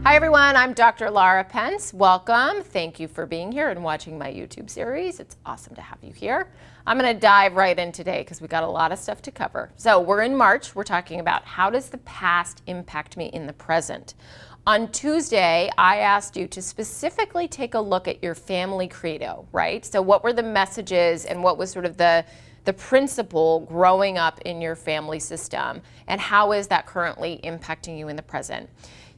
Hi everyone, I'm Dr. Lara Pence. Welcome. Thank you for being here and watching my YouTube series. It's awesome to have you here. I'm going to dive right in today because we got a lot of stuff to cover. So we're in March. We're talking about how does the past impact me in the present. On Tuesday, I asked you to specifically take a look at your family credo, right? So what were the messages and what was sort of the principle growing up in your family system, and how is that currently impacting you in the present?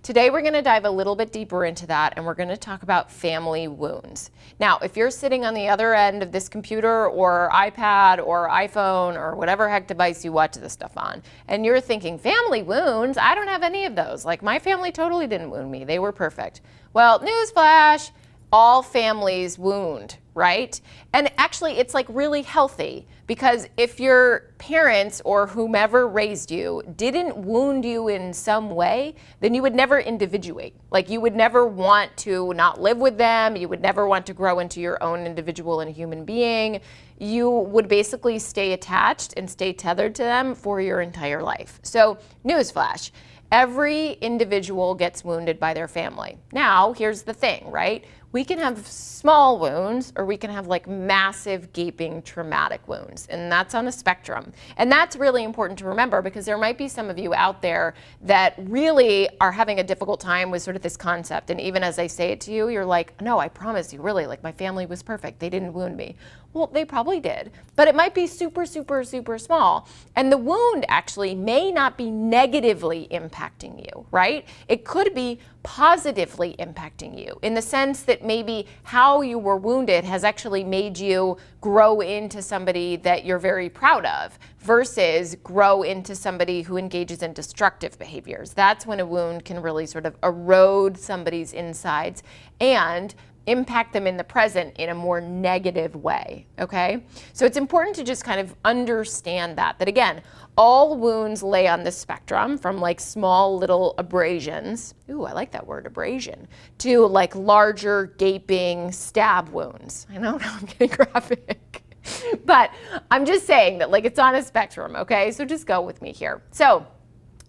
Today we're going to dive a little bit deeper into that, and we're going to talk about family wounds. Now, if you're sitting on the other end of this computer or iPad or iPhone or whatever heck device you watch this stuff on, and you're thinking, family wounds? I don't have any of those. Like, my family totally didn't wound me. They were perfect. Well, newsflash, all families wound, right? And actually, it's like really healthy, because if your parents or whomever raised you didn't wound you in some way, then you would never individuate. Like, you would never want to not live with them. You would never want to grow into your own individual and human being. You would basically stay attached and stay tethered to them for your entire life. So, newsflash. Every individual gets wounded by their family. Now, here's the thing, right? We can have small wounds, or we can have like massive, gaping, traumatic wounds. And that's on a spectrum. And that's really important to remember, because there might be some of you out there that really are having a difficult time with sort of this concept. And even as I say it to you, you're like, no, I promise you, really, like, my family was perfect. They didn't wound me. Well, they probably did, but it might be super, super, super small. And the wound actually may not be negatively impacting you, right? It could be positively impacting you, in the sense that maybe how you were wounded has actually made you grow into somebody that you're very proud of, versus grow into somebody who engages in destructive behaviors. That's when a wound can really sort of erode somebody's insides and impact them in the present in a more negative way, okay? So it's important to just kind of understand that again, all wounds lay on the spectrum, from like small little abrasions, ooh, I like that word, abrasion, to like larger gaping stab wounds. I know, I'm getting graphic. But I'm just saying that, like, it's on a spectrum, okay? So just go with me here. So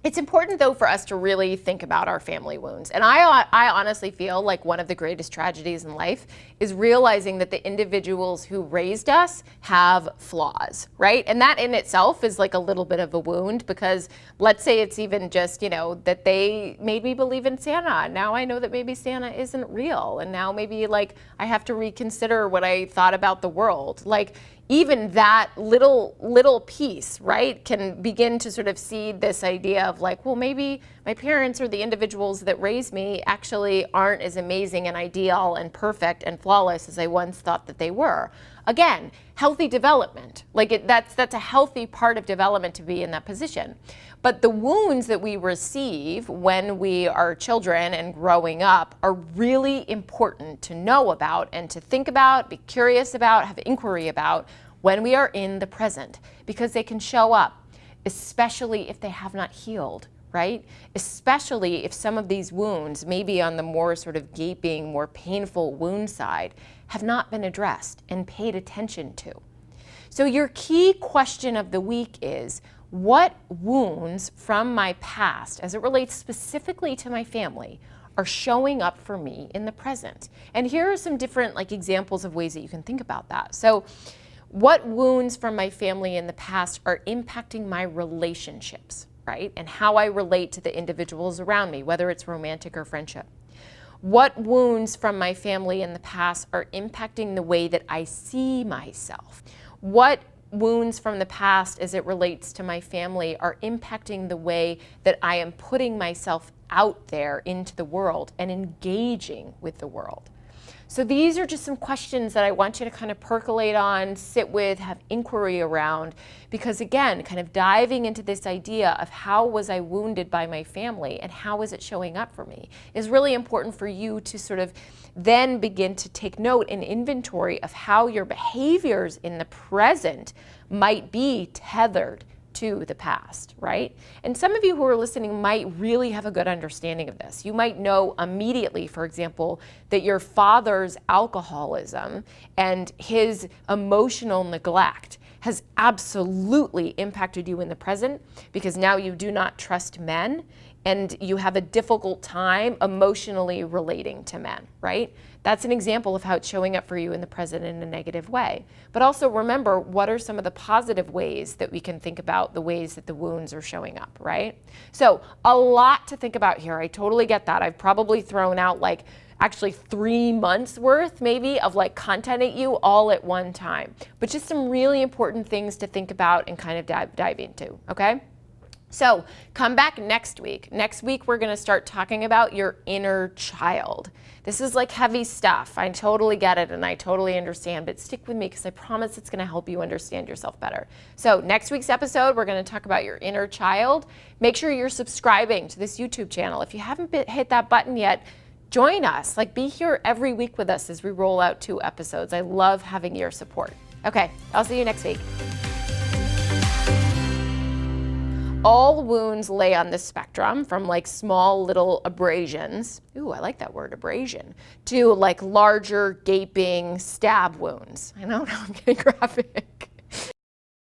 it's important, though, for us to really think about our family wounds. And I honestly feel like one of the greatest tragedies in life is realizing that the individuals who raised us have flaws, right? And that in itself is like a little bit of a wound, because let's say it's even just, you know, that they made me believe in Santa. Now I know that maybe Santa isn't real. And now maybe, like, I have to reconsider what I thought about the world. Like, even that little piece, right, can begin to sort of seed this idea of like, well, maybe my parents or the individuals that raised me actually aren't as amazing and ideal and perfect and flawless as I once thought that they were. Again, healthy development. Like, that's a healthy part of development to be in that position. But the wounds that we receive when we are children and growing up are really important to know about and to think about, be curious about, have inquiry about when we are in the present, because they can show up, especially if they have not healed, right? Especially if some of these wounds, maybe on the more sort of gaping, more painful wound side, have not been addressed and paid attention to. So your key question of the week is, what wounds from my past, as it relates specifically to my family, are showing up for me in the present? And here are some different like examples of ways that you can think about that. So what wounds from my family in the past are impacting my relationships, right? And how I relate to the individuals around me, whether it's romantic or friendship. What wounds from my family in the past are impacting the way that I see myself? What wounds from the past as it relates to my family are impacting the way that I am putting myself out there into the world and engaging with the world? So these are just some questions that I want you to kind of percolate on, sit with, have inquiry around, because again, kind of diving into this idea of how was I wounded by my family and how is it showing up for me is really important for you to sort of then begin to take note and inventory of how your behaviors in the present might be tethered to the past, right? And some of you who are listening might really have a good understanding of this. You might know immediately, for example, that your father's alcoholism and his emotional neglect has absolutely impacted you in the present, because now you do not trust men and you have a difficult time emotionally relating to men, right? That's an example of how it's showing up for you in the present in a negative way. But also remember, what are some of the positive ways that we can think about the ways that the wounds are showing up, right? So a lot to think about here. I totally get that. I've probably thrown out like actually 3 months worth maybe of like content at you all at one time. But just some really important things to think about and kind of dive into, okay? So come back next week. Next week, we're gonna start talking about your inner child. This is like heavy stuff. I totally get it and I totally understand, but stick with me because I promise it's gonna help you understand yourself better. So next week's episode, we're gonna talk about your inner child. Make sure you're subscribing to this YouTube channel. If you haven't hit that button yet, join us. Like, be here every week with us as we roll out 2 episodes. I love having your support. Okay, I'll see you next week. All wounds lay on the spectrum from like small little abrasions, ooh, I like that word, abrasion, to like larger gaping stab wounds. I know, I'm getting graphic.